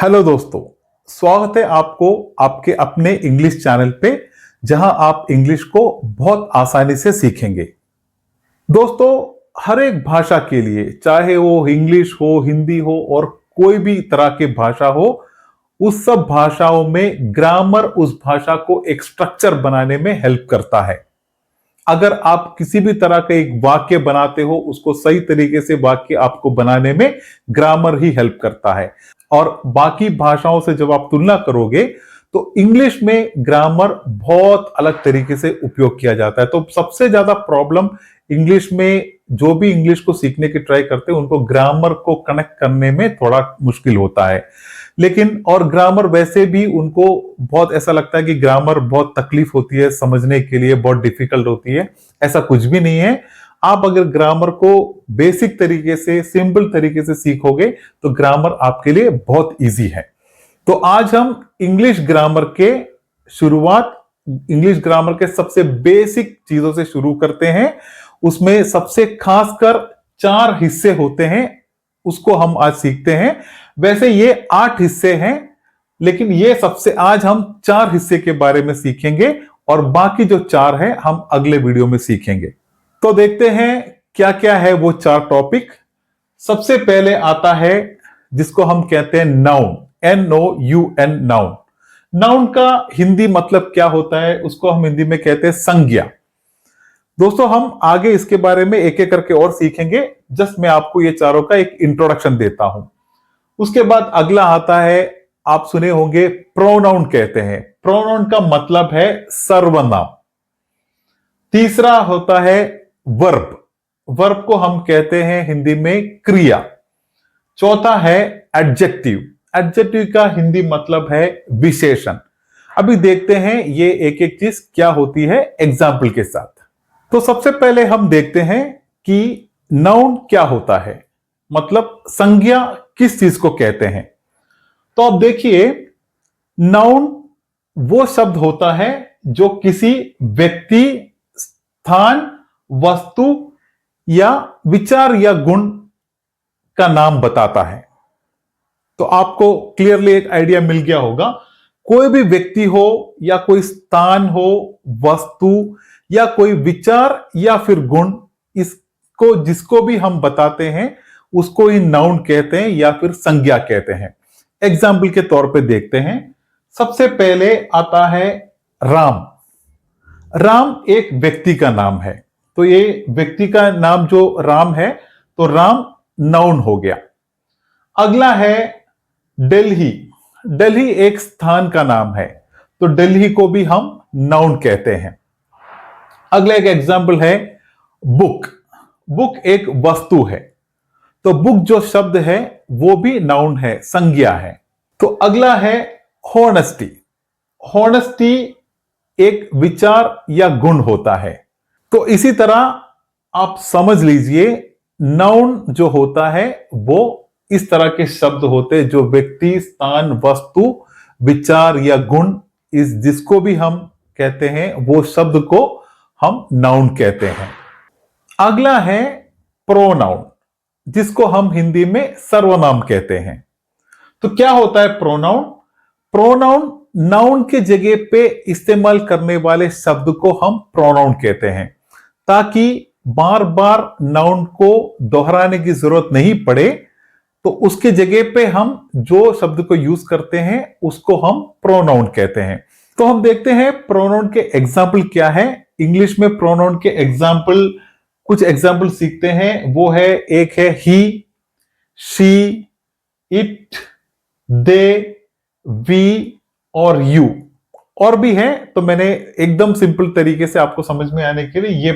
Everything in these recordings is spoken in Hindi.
हेलो दोस्तों, स्वागत है आपको आपके अपने इंग्लिश चैनल पे, जहां आप इंग्लिश को बहुत आसानी से सीखेंगे। दोस्तों, हर एक भाषा के लिए, चाहे वो इंग्लिश हो, हिंदी हो और कोई भी तरह की भाषा हो, उस सब भाषाओं में ग्रामर उस भाषा को एक स्ट्रक्चर बनाने में हेल्प करता है। अगर आप किसी भी तरह का एक वाक्य बनाते हो, उसको सही तरीके से वाक्य आपको बनाने में ग्रामर ही हेल्प करता है। और बाकी भाषाओं से जब आप तुलना करोगे तो इंग्लिश में ग्रामर बहुत अलग तरीके से उपयोग किया जाता है। तो सबसे ज्यादा प्रॉब्लम इंग्लिश में, जो भी इंग्लिश को सीखने की ट्राई करते हैं, उनको ग्रामर को कनेक्ट करने में थोड़ा मुश्किल होता है। लेकिन और ग्रामर वैसे भी उनको बहुत ऐसा लगता है कि ग्रामर बहुत तकलीफ होती है समझने के लिए, बहुत डिफिकल्ट होती है। ऐसा कुछ भी नहीं है। आप अगर ग्रामर को बेसिक तरीके से, सिंपल तरीके से सीखोगे तो ग्रामर आपके लिए बहुत इजी है। तो आज हम इंग्लिश ग्रामर के शुरुआत, इंग्लिश ग्रामर के सबसे बेसिक चीजों से शुरू करते हैं। उसमें सबसे खासकर 4 हिस्से होते हैं, उसको हम आज सीखते हैं। वैसे ये 8 हिस्से हैं, लेकिन ये सबसे आज हम 4 हिस्से के बारे में सीखेंगे और बाकी जो 4 हैं हम अगले वीडियो में सीखेंगे। तो देखते हैं क्या क्या है वो 4 टॉपिक। सबसे पहले आता है जिसको हम कहते हैं नाउन, NOUN, नाउन। नाउन का हिंदी मतलब क्या होता है, उसको हम हिंदी में कहते हैं संज्ञा। दोस्तों, हम आगे इसके बारे में एक एक करके और सीखेंगे। जस्ट मैं आपको ये चारों का एक इंट्रोडक्शन देता हूं। उसके बाद अगला आता है, आप सुने होंगे, प्रोनाउन कहते हैं। प्रोनाउन का मतलब है सर्वनाम। तीसरा होता है वर्ब। वर्ब को हम कहते हैं हिंदी में क्रिया। चौथा है एडजेक्टिव। एडजेक्टिव का हिंदी मतलब है विशेषण। अभी देखते हैं ये एक एक चीज क्या होती है एग्जाम्पल के साथ। तो सबसे पहले हम देखते हैं कि नाउन क्या होता है, मतलब संज्ञा किस चीज को कहते हैं। तो अब देखिए, नाउन वो शब्द होता है जो किसी व्यक्ति, स्थान, वस्तु या विचार या गुण का नाम बताता है। तो आपको क्लियरली एक आइडिया मिल गया होगा। कोई भी व्यक्ति हो या कोई स्थान हो, वस्तु या कोई विचार या फिर गुण, इसको जिसको भी हम बताते हैं उसको ही नाउन कहते हैं या फिर संज्ञा कहते हैं। एग्जाम्पल के तौर पे देखते हैं। सबसे पहले आता है राम। राम एक व्यक्ति का नाम है, तो ये व्यक्ति का नाम जो राम है, तो राम नाउन हो गया। अगला है दिल्ली। दिल्ली एक स्थान का नाम है, तो दिल्ली को भी हम नाउन कहते हैं। अगला एक एग्जाम्पल है बुक। बुक एक वस्तु है, तो बुक जो शब्द है वो भी नाउन है, संज्ञा है। तो अगला है हॉनेस्टी। हॉनेस्टी एक विचार या गुण होता है। तो इसी तरह आप समझ लीजिए, नाउन जो होता है वो इस तरह के शब्द होते हैं जो व्यक्ति, स्थान, वस्तु, विचार या गुण, इस जिसको भी हम कहते हैं वो शब्द को हम नाउन कहते हैं। अगला है प्रोनाउन, जिसको हम हिंदी में सर्वनाम कहते हैं। तो क्या होता है प्रोनाउन? प्रोनाउन नाउन के जगह पे इस्तेमाल करने वाले शब्द को हम प्रोनाउन कहते हैं, ताकि बार बार नाउन को दोहराने की जरूरत नहीं पड़े। तो उसके जगह पे हम जो शब्द को यूज करते हैं उसको हम प्रोनाउन कहते हैं। तो हम देखते हैं प्रोनाउन के एग्जाम्पल क्या है। इंग्लिश में प्रोनाउन के एग्जाम्पल, कुछ एग्जाम्पल सीखते हैं। वो है, एक है ही, शी, इट, दे, वी और यू। और भी है, तो मैंने एकदम सिंपल तरीके से आपको समझ में आने के लिए ये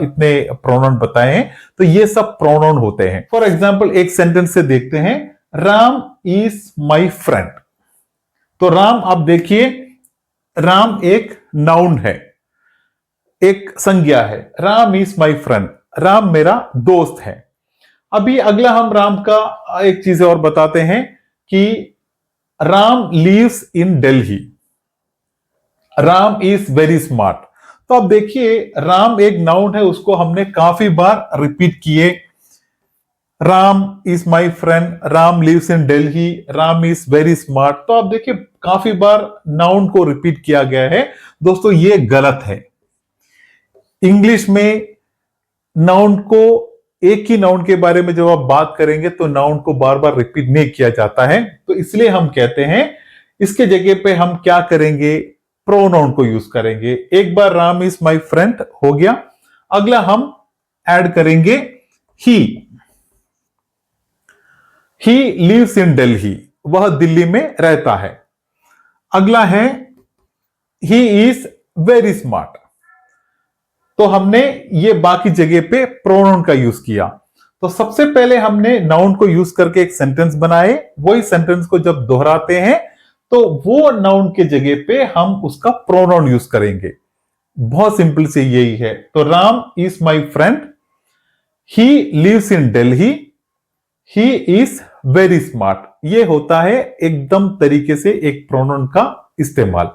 इतने प्रोनाउन बताए हैं। तो ये सब प्रोनाउन होते हैं। फॉर एग्जाम्पल एक सेंटेंस से देखते हैं, राम इज माई फ्रेंड। तो राम, आप देखिए, राम एक नाउन है, एक संज्ञा है। Ram is my friend, Ram मेरा दोस्त है। अभी अगला हम राम का एक चीज और बताते हैं कि Ram lives in Delhi. Ram is very smart. तो अब देखिए, राम एक नाउन है, उसको हमने काफी बार रिपीट किए। Ram is my friend, Ram lives in Delhi, Ram is very smart. तो आप देखिए काफी बार नाउन को रिपीट किया गया है। दोस्तों ये गलत है। इंग्लिश में नाउन को, एक ही नाउन के बारे में जब आप बात करेंगे तो नाउन को बार बार रिपीट नहीं किया जाता है। तो इसलिए हम कहते हैं इसके जगह पे हम क्या करेंगे, प्रोनाउन को यूज करेंगे। एक बार राम इज माई फ्रेंड हो गया, अगला हम ऐड करेंगे ही। ही लिव्स इन दिल्ली, वह दिल्ली में रहता है। अगला है ही इज वेरी स्मार्ट। तो हमने ये बाकी जगह पे प्रोनाउन का यूज किया। तो सबसे पहले हमने नाउन को यूज करके एक सेंटेंस बनाए, वही सेंटेंस को जब दोहराते हैं तो वो नाउन के जगह पे हम उसका प्रोनाउन यूज करेंगे। बहुत सिंपल से यही है। तो Ram is my friend, he lives in Delhi, he is very smart. ये होता है एकदम तरीके से एक प्रोनाउन का इस्तेमाल।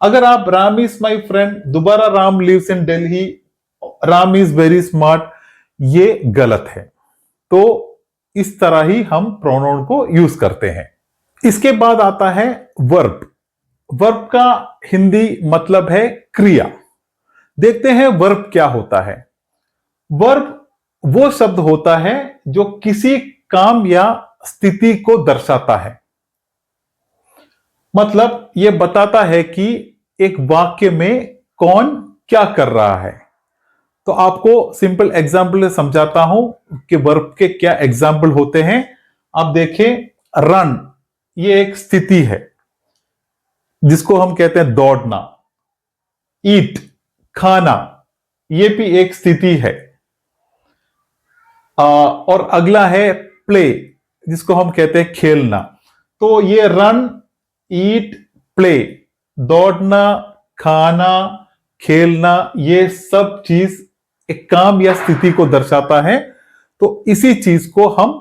अगर आप राम इज माई फ्रेंड, दोबारा Ram lives in Delhi, Ram is very smart, ये गलत है। तो इस तरह ही हम प्रोनाउन को यूज करते हैं। इसके बाद आता है वर्ब। वर्ब का हिंदी मतलब है क्रिया। देखते हैं वर्ब क्या होता है। वर्ब वो शब्द होता है जो किसी काम या स्थिति को दर्शाता है। मतलब यह बताता है कि एक वाक्य में कौन क्या कर रहा है। तो आपको सिंपल एग्जाम्पल से समझाता हूं कि वर्ब के क्या एग्जाम्पल होते हैं। आप देखें, रन ये एक स्थिति है जिसको हम कहते हैं दौड़ना। ईट खाना, ये भी एक स्थिति है। और अगला है प्ले, जिसको हम कहते हैं खेलना। तो ये रन, ईट, प्ले, दौड़ना, खाना, खेलना, ये सब चीज एक काम या स्थिति को दर्शाता है। तो इसी चीज को हम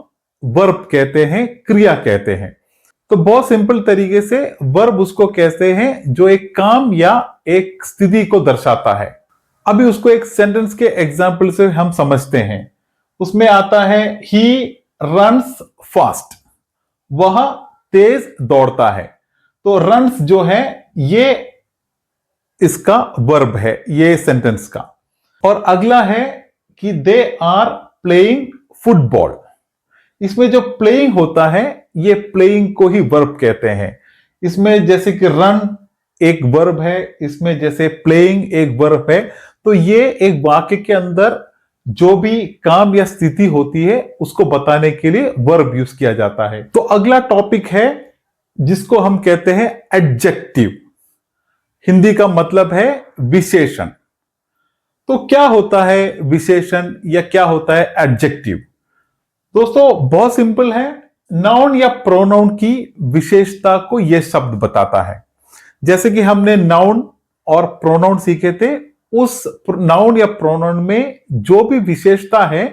वर्ब कहते हैं, क्रिया कहते हैं। तो बहुत सिंपल तरीके से वर्ब उसको कहते हैं जो एक काम या एक स्थिति को दर्शाता है। अभी उसको एक सेंटेंस के एग्जाम्पल से हम समझते हैं। उसमें आता है ही रन्स फास्ट, वह तेज दौड़ता है। तो रन्स जो है ये इसका वर्ब है, ये सेंटेंस का। और अगला है कि दे आर प्लेइंग फुटबॉल। इसमें जो प्लेइंग होता है, ये प्लेइंग को ही वर्ब कहते हैं। इसमें जैसे कि रन एक वर्ब है, इसमें जैसे प्लेइंग एक वर्ब है। तो ये एक वाक्य के अंदर जो भी काम या स्थिति होती है उसको बताने के लिए वर्ब यूज किया जाता है। तो अगला टॉपिक है जिसको हम कहते हैं एडजेक्टिव। हिंदी का मतलब है विशेषण। तो क्या होता है विशेषण या क्या होता है एडजेक्टिव? दोस्तों बहुत सिंपल है। नाउन या प्रोनाउन की विशेषता को यह शब्द बताता है। जैसे कि हमने नाउन और प्रोनाउन सीखे थे, उस नाउन या प्रोनाउन में जो भी विशेषता है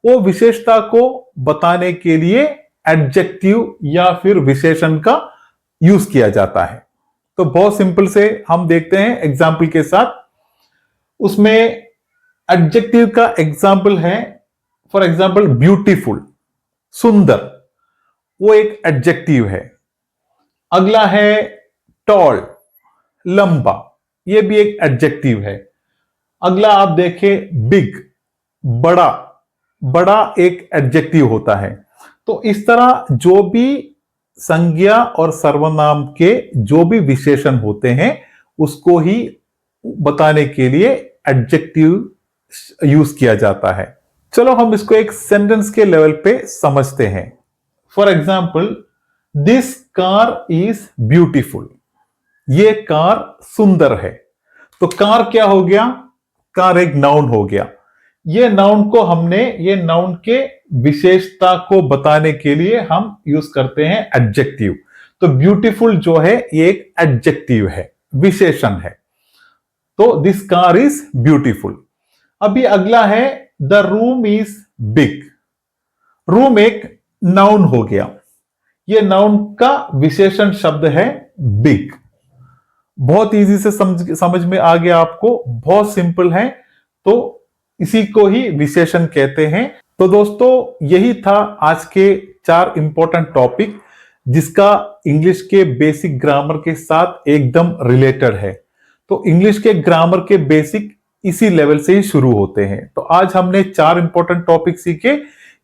वो विशेषता को बताने के लिए एडजेक्टिव या फिर विशेषण का यूज किया जाता है। तो बहुत सिंपल से हम देखते हैं एग्जाम्पल के साथ। उसमें एडजेक्टिव का एग्जाम्पल है, फॉर एग्जाम्पल ब्यूटीफुल, सुंदर, वो एक एडजेक्टिव है। अगला है टॉल, लंबा, ये भी एक एडजेक्टिव है। अगला आप देखें बिग, बड़ा, बड़ा एक एडजेक्टिव होता है। तो इस तरह जो भी संज्ञा और सर्वनाम के जो भी विशेषण होते हैं उसको ही बताने के लिए एडजेक्टिव यूज किया जाता है। चलो हम इसको एक सेंटेंस के लेवल पे समझते हैं। For example, this car is beautiful, ये कार सुंदर है। तो कार क्या हो गया? कार एक नाउन हो गया। ये नाउन को हमने, ये नाउन के विशेषता को बताने के लिए हम यूज करते हैं एडजेक्टिव। तो ब्यूटीफुल जो है ये एक एडजेक्टिव है, विशेषण है। तो दिस कार इज ब्यूटीफुल। अभी अगला है the room is big. Room एक नाउन हो गया। ये नाउन का विशेषण शब्द है बिग। बहुत इजी से समझ में आ गया आपको, बहुत सिंपल है। तो इसी को ही विशेषण कहते हैं। तो दोस्तों यही था आज के 4 इंपॉर्टेंट टॉपिक जिसका इंग्लिश के बेसिक ग्रामर के साथ एकदम रिलेटेड है। तो इंग्लिश के ग्रामर के बेसिक इसी लेवल से ही शुरू होते हैं। तो आज हमने 4 इंपॉर्टेंट टॉपिक सीखे।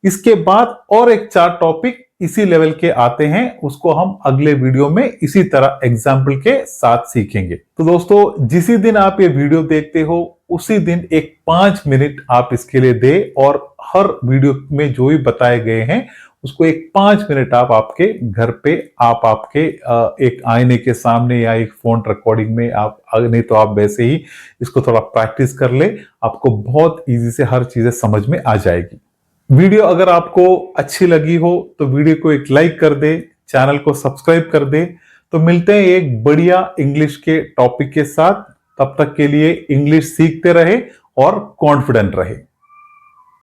इसके बाद और एक 4 टॉपिक इसी लेवल के आते हैं, उसको हम अगले वीडियो में इसी तरह एग्जाम्पल के साथ सीखेंगे। तो दोस्तों जिसी दिन आप ये वीडियो देखते हो उसी दिन एक 5 मिनट आप इसके लिए दे और हर वीडियो में जो भी बताए गए हैं उसको एक 5 मिनट आप आपके घर पे आप आपके एक आईने के सामने या एक फोन रिकॉर्डिंग में आप, नहीं तो आप वैसे ही इसको थोड़ा प्रैक्टिस कर ले, आपको बहुत इजी से हर चीजें समझ में आ जाएगी। वीडियो अगर आपको अच्छी लगी हो तो वीडियो को एक लाइक कर दे, चैनल को सब्सक्राइब कर दे। तो मिलते हैं एक बढ़िया इंग्लिश के टॉपिक के साथ। तब तक के लिए इंग्लिश सीखते रहे और कॉन्फिडेंट रहे।